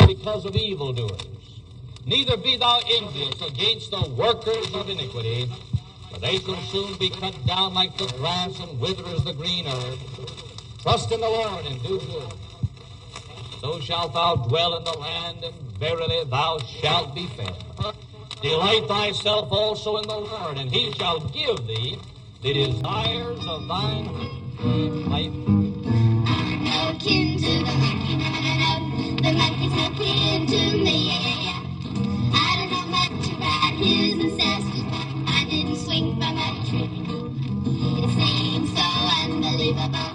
because of evildoers. Neither be thou envious against the workers of iniquity, for they shall soon be cut down like the grass and wither as the green herb. Trust in the Lord and do good. So shalt thou dwell in the land, and verily thou shalt be fed. Delight thyself also in the Lord, and he shall give thee the desires of thine life. No kin to the monkey, no. The monkey's no kin to me, I don't know much about his ancestors, but I didn't swing from a tree. It seems so unbelievable.